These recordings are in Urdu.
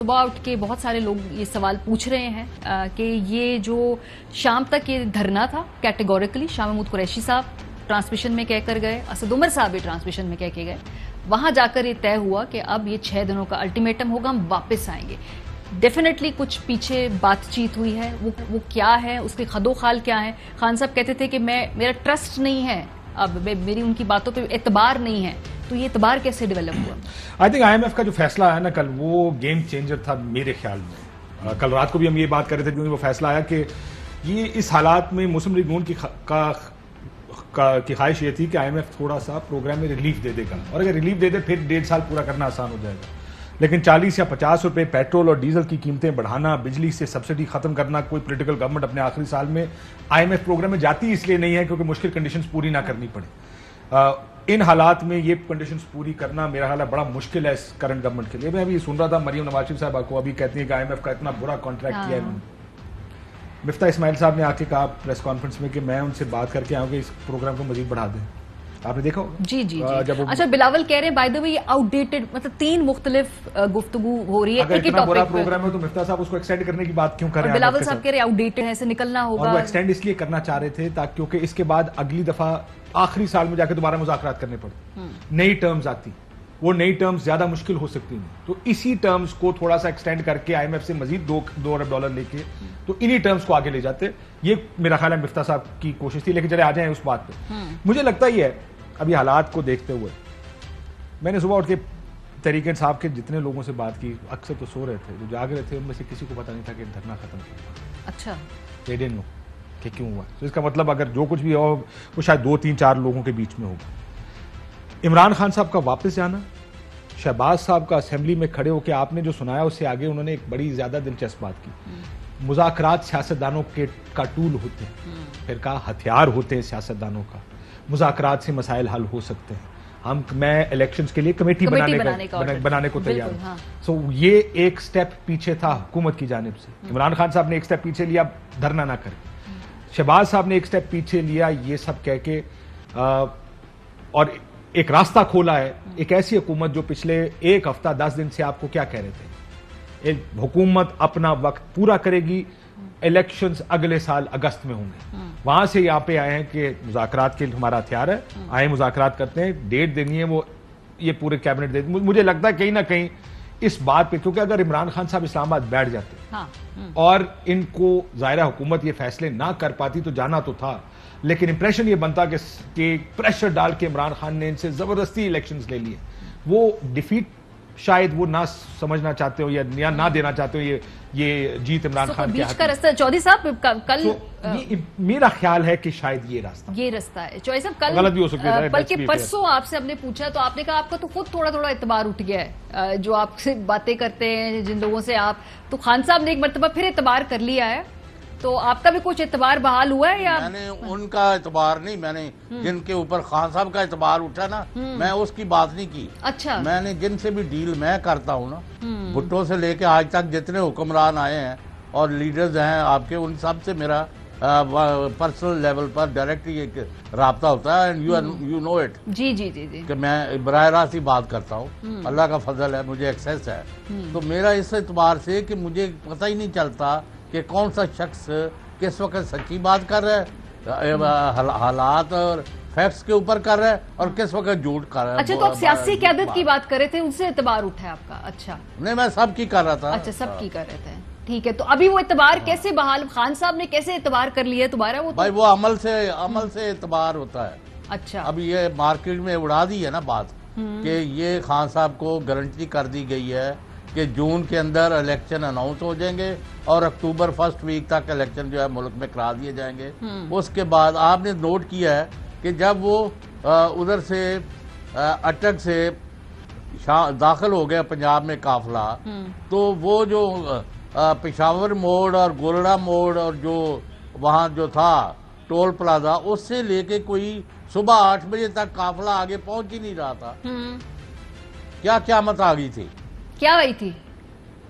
صبح اٹھ کے بہت سارے لوگ یہ سوال پوچھ رہے ہیں کہ یہ جو شام تک یہ دھرنا تھا کیٹیگوریکلی شاہ محمود قریشی صاحب ٹرانسمیشن میں کہہ کر گئے، اسد عمر صاحب بھی ٹرانسمیشن میں کہہ کے گئے، وہاں جا کر یہ طے ہوا کہ اب یہ 6 دنوں کا الٹیمیٹم ہوگا، ہم واپس آئیں گے۔ ڈیفینیٹلی کچھ پیچھے بات چیت ہوئی ہے، وہ کیا ہے، اس کے خد و خال کیا ہے؟ خان صاحب کہتے تھے کہ میرا ٹرسٹ نہیں ہے، اب میری ان کی باتوں پہ اعتبار نہیں ہے، تو یہ اعتبار کیسے ڈیولپ ہوا؟ I think I M F کا جو فیصلہ آیا نا کل، وہ گیم چینجر تھا میرے خیال میں۔ کل رات کو بھی ہم یہ بات کر رہے تھے کیونکہ وہ فیصلہ آیا کہ یہ اس حالات میں مسلم لیگ نون کی خواہش یہ تھی کہ آئی ایم ایف تھوڑا سا پروگرام میں ریلیف دے دے گا، اور اگر ریلیف دے دے پھر 1.5 سال پورا کرنا آسان ہو جائے گا۔ لیکن 40 یا 50 روپے پیٹرول اور ڈیزل کی قیمتیں بڑھانا، بجلی سے سبسڈی ختم کرنا، کوئی پولیٹیکل گورنمنٹ اپنے آخری سال میں آئی ایم ایف پروگرام میں جاتی اس لیے نہیں ہے کیونکہ مشکل کنڈیشنز پوری نہ کرنی پڑے۔ ان حالات میں یہ کنڈیشنز پوری کرنا میرا خیال ہے بڑا مشکل ہے اس کرنٹ گورنمنٹ کے لیے۔ میں ابھی سن رہا تھا مریم نواز شریف صاحبہ کو ابھی کہتی ہیں کہ آئی ایم ایف کا اتنا برا کانٹریکٹ کیا ہے انہوں نے۔ مفتاح اسماعیل صاحب نے آ کے کہا پریس کانفرنس میں کہ میں ان سے بات کر کے آؤں کہ اس پروگرام کو مزید بڑھا دیں۔ آپ نے دیکھا ہوگا؟ جی اچھا، بلاول کہہ رہے ہیں بائی دی وے یہ آؤٹ ڈیٹڈ، مطلب 3 مختلف گفتگو ہو رہی ہے اگر اتنا برا پروگرام ہے تو مفتاح صاحب اس کو ایکسٹینڈ کرنے کی بات کیوں کر رہے ہیں؟ بلاول صاحب کہہ رہے ہیں آؤٹ ڈیٹڈ ہے، اسے نکلنا ہوگا، اور وہ ایکسٹینڈ اس لیے کرنا چاہ رہے تھے تاکہ کیونکہ اس کے بعد اگلی دفعہ آخری سال میں جا کے دوبارہ مذاکرات کرنے پڑتے، نئی ٹرمز آتی، وہ نئی ٹرمز زیادہ مشکل ہو سکتی ہیں، تو اسی ٹرمز کو تھوڑا سا ایکسٹینڈ کر کے آئی ایم ایف سے مزید $2 ارب لے کے تو انہی ٹرمز کو آگے لے جاتے۔ یہ میرا خیال ہے مفتاح صاحب کی کوشش تھی۔ لیکن چلے آ جائیں اس بات پہ، مجھے لگتا ہی ہے ابھی حالات کو دیکھتے ہوئے، میں نے صبح اٹھ کے تحریک انصاف کے جتنے لوگوں سے بات کی، اکثر تو سو رہے تھے، جو جاگ رہے تھے ان میں سے کسی کو پتہ نہیں تھا کہ دھرنا ختم ہوا۔ اچھا، they didn't know کہ کیوں ہوا۔ تو اس کا مطلب اگر جو کچھ بھی ہو وہ شاید 2 3 4 لوگوں کے بیچ میں ہوگا۔ عمران خان صاحب کا واپس جانا، شہباز صاحب کا اسمبلی میں کھڑے ہو کے آپ نے جو سنایا اس سے آگے انہوں نے ایک بڑی زیادہ دلچسپ بات کی۔ مذاکرات سیاستدانوں کا ٹول ہوتے ہیں، پھر کہا ہتھیار ہوتے ہیں سیاستدانوں کا، مذاکرات سے مسائل حل ہو سکتے ہیں، میں الیکشنز کے لیے کمیٹی بنانے کو تیار ہوں۔ سو یہ ایک سٹیپ پیچھے تھا حکومت کی جانب سے۔ عمران خان صاحب نے ایک سٹیپ پیچھے لیا دھرنا نہ کر کے، شہباز صاحب نے ایک سٹیپ پیچھے لیا یہ سب کہہ کے، اور ایک راستہ کھولا ہے ایک ایسی حکومت جو پچھلے 1 ہفتہ 10 دن سے آپ کو کیا کہہ رہے تھے، ایک حکومت اپنا وقت پورا کرے گی، الیکشنز اگلے سال اگست میں ہوں گے۔ وہاں سے یہاں پہ آئے ہیں کہ مذاکرات کے ہمارا ہتھیار ہے، آئے مذاکرات کرتے ہیں، ڈیٹ دینی ہے، وہ یہ پورے کیبنٹ دے۔ مجھے لگتا ہے کہیں نہ کہیں اس بات پہ، کیونکہ اگر عمران خان صاحب اسلام آباد بیٹھ جاتے اور ان کو ظاہرہ حکومت یہ فیصلے نہ کر پاتی تو جانا تو تھا، لیکن امپریشن یہ بنتا کہ پریشر ڈال کے عمران خان نے ان سے زبردستی الیکشنز لے لیے۔ وہ ڈیفیٹ شاید وہ نہ سمجھنا چاہتے ہو یا نہ دینا چاہتے ہو یہ جیت عمران خان کے بیچ کا رستہ۔ چودھری صاحب کل میرا خیال ہے کہ شاید یہ راستہ ہے۔ چودھری صاحب کل غلط بھی ہو سکتا ہے، بلکہ پرسوں آپ سے ہم نے پوچھا تو آپ نے کہا آپ کا تو خود تھوڑا اعتبار اٹھ گیا ہے، جو آپ سے باتیں کرتے ہیں جن لوگوں سے آپ، تو خان صاحب نے ایک مرتبہ پھر اعتبار کر لیا ہے، تو آپ کا بھی کچھ اعتبار بحال ہوا ہے؟ یا میں نے ان کا اعتبار نہیں، میں نے جن کے اوپر خان صاحب کا اعتبار اٹھا نا، میں اس کی بات نہیں کی۔ اچھا، میں نے جن سے بھی ڈیل میں کرتا ہوں نا، بھٹو سے لے کے آج تک جتنے حکمران آئے ہیں اور لیڈرز ہیں آپ کے، ان سب سے میرا پرسنل لیول پر ڈائریکٹ یہ رابطہ ہوتا ہے، یو نو اٹ۔ جی کہ میں براہ راست ہی بات کرتا ہوں، اللہ کا فضل ہے، مجھے ایکسیس ہے۔ تو میرا اس اعتبار سے کہ مجھے پتہ ہی نہیں چلتا کہ کون سا شخص کس وقت سچی بات کر رہا ہے، حالات اور فیکٹس کے اوپر کر رہا ہے، اور کس وقت جھوٹ کر رہا ہے۔ اچھا، تو آپ سیاسی قیادت کی بات کر رہے تھے، ان سے اعتبار اٹھا ہے آپ کا؟ اچھا، نہیں، میں سب کی کر رہا تھا۔ اچھا، سب کی کر رہے تھے، ٹھیک ہے۔ تو ابھی وہ اعتبار کیسے بحال، خان صاحب نے کیسے اعتبار کر لیا تمہارا؟ وہ بھائی وہ عمل سے اعتبار ہوتا ہے۔ اچھا، اب یہ مارکیٹ میں اڑا دی ہے نا بات کہ یہ خان صاحب کو گارنٹی کر دی گئی ہے کہ جون کے اندر الیکشن اناؤنس ہو جائیں گے اور اکتوبر فرسٹ ویک تک الیکشن جو ہے ملک میں کرا دیے جائیں گے۔ اس کے بعد آپ نے نوٹ کیا ہے کہ جب وہ ادھر سے اٹک سے داخل ہو گیا پنجاب میں قافلہ، تو وہ جو پشاور موڑ اور گولڑا موڑ اور جو وہاں جو تھا ٹول پلازا، اس سے لے کے کوئی صبح 8 بجے تک قافلہ آگے پہنچ ہی نہیں رہا تھا۔ کیا قیامت آ گئی تھی؟ کیا ہوئی تھی؟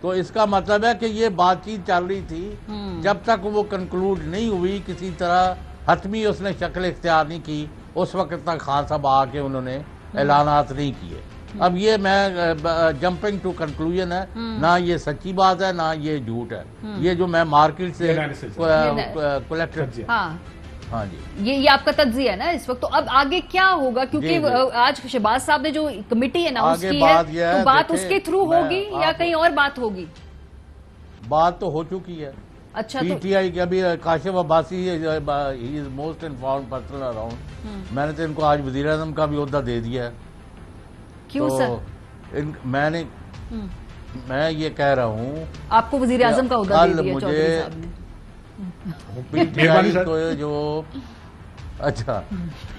تو اس کا مطلب ہے کہ یہ بات چیت چل رہی تھی، جب تک وہ کنکلوڈ نہیں ہوئی کسی طرح حتمی اس نے شکل اختیار نہیں کی، اس وقت تک خان صاحب آ کے انہوں نے اعلانات نہیں کیے۔ اب یہ میں جمپنگ ٹو کنکلوژن ہے، نہ یہ سچی بات ہے نہ یہ جھوٹ ہے، یہ جو میں مارکیٹ سے کلیکٹ ہاں جی یہ آپ کا تجزیہ ہے نا اس وقت. تو اب آگے کیا ہوگا؟ کیونکہ آج شہباز صاحب نے جو کمیٹی اناؤنس کی ہے تو بات اس کے تھرو ہوگی یا کہیں اور بات ہوگی؟ بات تو ہو چکی ہے. اچھا پی ٹی آئی کے ابھی Kashif Abbasi he is most informed person around. میں نے تو ان کو آج وزیر اعظم کا بھی عہدہ دے دیا ہے. کیوں سر؟ میں یہ کہہ رہا ہوں آپ کو وزیر اعظم کا عہدہ دے دیا چودھری صاحب نے. پی ٹی آئی کو جو اچھا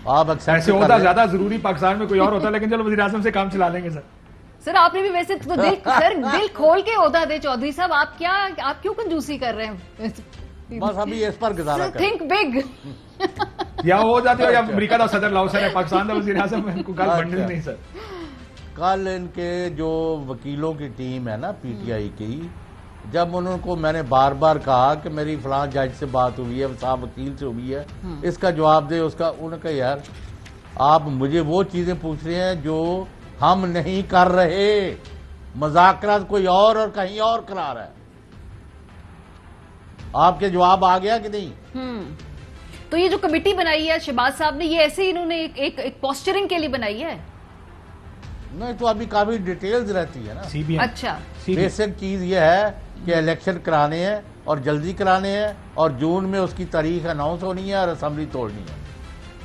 آپ ایسے عہدہ زیادہ ضروری پاکستان میں کوئی اور ہوتا ہے، لیکن چلو وزیر اعظم سے کام چلا لیں گے سر. سر آپ نے بھی ویسے تو دل کھول کے عہدہ دے چودھری صاحب. آپ کیوں کنجوسی کر رہے ہیں؟ بس ابھی اس پر گزارا کریں. Think big. یا ہو جاتے ہو یا امریکہ کا صدر لاؤ سر ہے، پاکستان کا وزیر اعظم ہے، ان کو گل بننے نہیں سر. کل ان کے جو وکیلوں کی ٹیم ہے نا پی ٹی آئی کی، جب انہوں کو میں نے بار بار کہا کہ میری فلاں جج سے بات ہوئی ہے، صاحب وکیل سے ہوئی ہے، اس کا جواب دے، اس کا انہوں نے کہا یار آپ مجھے وہ چیزیں پوچھ رہے ہیں جو ہم نہیں کر رہے، مذاکرات کوئی اور کہیں اور کرا رہا ہے. آپ کے جواب آ گیا کہ نہیں؟ تو یہ جو کمیٹی بنائی ہے شہباز صاحب نے، یہ ایسے ہی انہوں نے ایک پوسچرنگ کے لیے بنائی ہے؟ نہیں تو ابھی کافی ڈیٹیلز رہتی ہے نا. اچھا بیسک چیز یہ ہے کہ الیکشن کرانے ہیں اور جلدی کرانے ہیں، اور جون میں اس کی تاریخ اناؤنس ہونی ہے اور اسمبلی توڑنی ہے.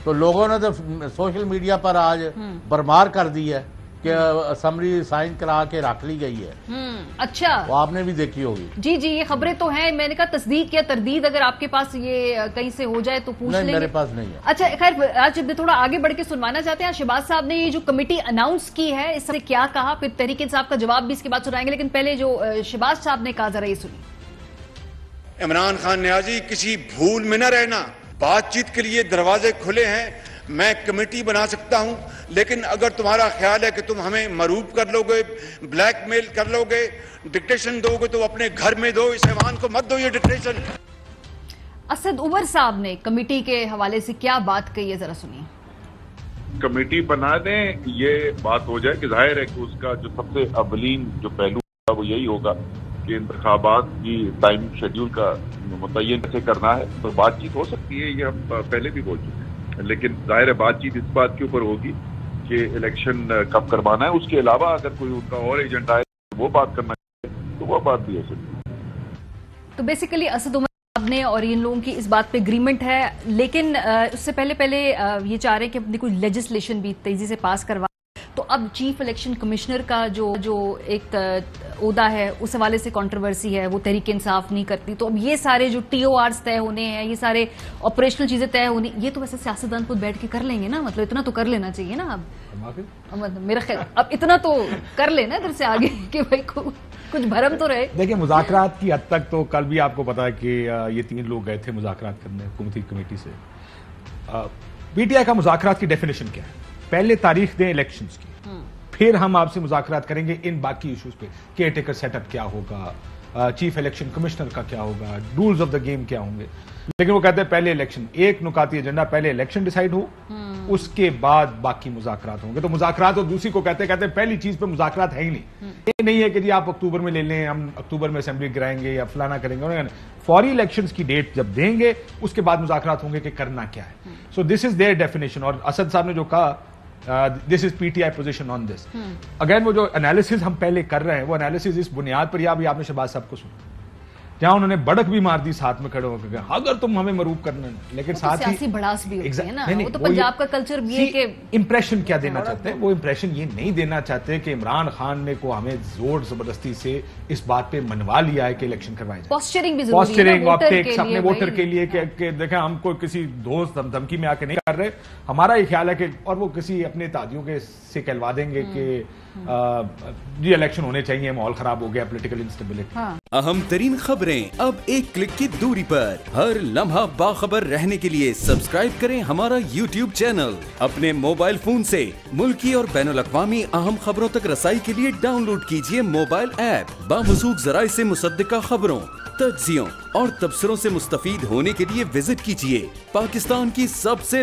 تو لوگوں نے تو سوشل میڈیا پر آج برمار کر دی ہے کہ اسمبلی سائن کرا کے رکھ لی گئی ہے. اچھا وہ آپ نے بھی دیکھی ہوگی. جی یہ خبریں تو ہیں. میں نے کہا تصدیق یا تردید اگر آپ کے پاس یہ کہیں سے ہو جائے تو پوچھ لیں گے. میرے پاس نہیں ہے. اچھا خیر آج تھوڑا آگے بڑھ کے سنوانا چاہتے ہیں شہباز صاحب نے یہ جو کمیٹی اناؤنس کی ہے اس سے کیا کہا، پھر تحریک انصاف کا جواب بھی اس کے بعد سنائیں گے، لیکن پہلے جو شہباز صاحب نے کہا ذرا یہ سنیے. عمران خان نیازی کسی بھول میں نہ رہنا، بات چیت کے لیے دروازے کھلے ہیں. میں کمیٹی بنا سکتا ہوں، لیکن اگر تمہارا خیال ہے کہ تم ہمیں مروب کر لو گے، بلیک میل کر لو گے، ڈکٹیشن دو گے تو اپنے گھر میں دو، اس ایوان کو مت دو یہ ڈکٹیشن. اسد عمر صاحب نے کمیٹی کے حوالے سے کیا بات کہی ہے ذرا سنیے. کمیٹی بنا دیں، یہ بات ہو جائے کہ ظاہر ہے کہ اس کا جو سب سے اولین جو پہلو ہوگا وہ یہی ہوگا کہ انتخابات کی ٹائم شیڈیول کا متعین کیسے کرنا ہے. تو بات چیت ہو سکتی ہے، یہ ہم پہلے بھی بول چکے ہیں، لیکن ظاہر ہے بات چیت اس بات کے اوپر ہوگی کہ الیکشن کب کروانا ہے. اس کے علاوہ اگر کوئی ان کا اور ایجنڈا ہے وہ بات کرنا ہے تو وہ بات بھی ہو سکتی ہے. تو بیسیکلی اسد عمر صاحب نے اور ان لوگوں کی اس بات پہ اگریمنٹ ہے، لیکن اس سے پہلے یہ چاہ رہے ہیں کہ اپنی کوئی لیجسلیشن بھی تیزی سے پاس کروا. تو اب چیف الیکشن کمشنر کا جو ایک عہدہ ہے اس حوالے سے کنٹروورسی ہے، وہ تحریک انصاف نہیں کرتی. تو اب یہ سارے جو ٹی او آرز طے ہونے ہیں، یہ سارے آپریشنل چیزیں طے ہونی، یہ تو ویسے سیاستدان خود بیٹھ کے کر لیں گے نا. مطلب اتنا تو کر لینا چاہیے نا. اب میرا خیال اب اتنا تو کر لینا ادھر سے آگے کہ بھائی کچھ بھرم تو رہے. دیکھیں مذاکرات کی حد تک تو کل بھی آپ کو پتا ہے کہ یہ 3 لوگ گئے تھے مذاکرات کرنے حکومتی کمیٹی سے. پی ٹی آئی کا مذاکرات کی ڈیفینیشن کیا ہے؟ پہلے تاریخ دیں الیکشنز کی، پھر ہم آپ سے مذاکرات کریں گے ان باقی ایشوز پہ. کیئر ٹیکر سیٹ اپ کیا ہوگا، چیف الیکشن کمشنر کا کیا ہوگا، رولز آف دا گیم کیا ہوں گے. لیکن وہ کہتے ہیں پہلے الیکشن، ایک نکاتی ایجنڈا، پہلے الیکشن ڈیسائیڈ ہو، اس کے بعد باقی مذاکرات ہوں گے. تو مذاکرات اور دوسری کو کہتے ہیں پہلی چیز پہ مذاکرات ہے ہی نہیں. یہ نہیں ہے کہ جی آپ اکتوبر میں لے لیں، ہم اکتوبر میں اسمبلی گرائیں گے یا فلانا کریں گے. فوری الیکشنز کی ڈیٹ جب دیں گے اس کے بعد مذاکرات ہوں گے کہ کرنا کیا ہے. So this is their definition. اور اسد صاحب نے جو کہا this is PTI position on this. Again وہ جو انالیسز ہم پہلے کر رہے ہیں وہ انالیسز اس بنیاد پر آپ نے شہباز صاحب کو سنا جہاں انہوں نے بڑک بھی مار دی ساتھ میں کھڑے ہو کر اگر تم ہمیں مروب کرنا ہے. لیکن ساتھ ہی سیاسی بڑاس بھی ہوتی ہے نا، وہ تو پنجاب کا کلچر بھی ہے کہ امپریشن کیا دینا چاہتے ہیں. وہ امپریشن یہ نہیں دینا چاہتے کہ عمران خان نے کو ہمیں زور زبردستی سے اس بات پہ منوا لیا ہے کہ الیکشن کروائے جائے. پوسچرنگ بھی ضروری ہے اپنے ووٹر کے لیے کہ دیکھیں ہم کوئی کسی دوست دھمکی میں آ کے نہیں کر رہے. ہمارا یہ خیال ہے کہ اور وہ کسی اپنے اتحادیوں کے سے کہلوا دیں گے کہ جی الیکشن ہونے چاہیے، ماحول خراب ہو گیا، پولیٹیکل انسٹیبلٹی. اہم ترین خبریں اب ایک کلک کی دوری پر. ہر لمحہ باخبر رہنے کے لیے سبسکرائب کریں ہمارا یوٹیوب چینل. اپنے موبائل فون سے ملکی اور بین الاقوامی اہم خبروں تک رسائی کے لیے ڈاؤن لوڈ کیجیے موبائل ایپ. باموثوق ذرائع سے مصدقہ خبروں، تجزیوں اور تبصروں سے مستفید ہونے کے لیے وزٹ کیجیے پاکستان کی سب سے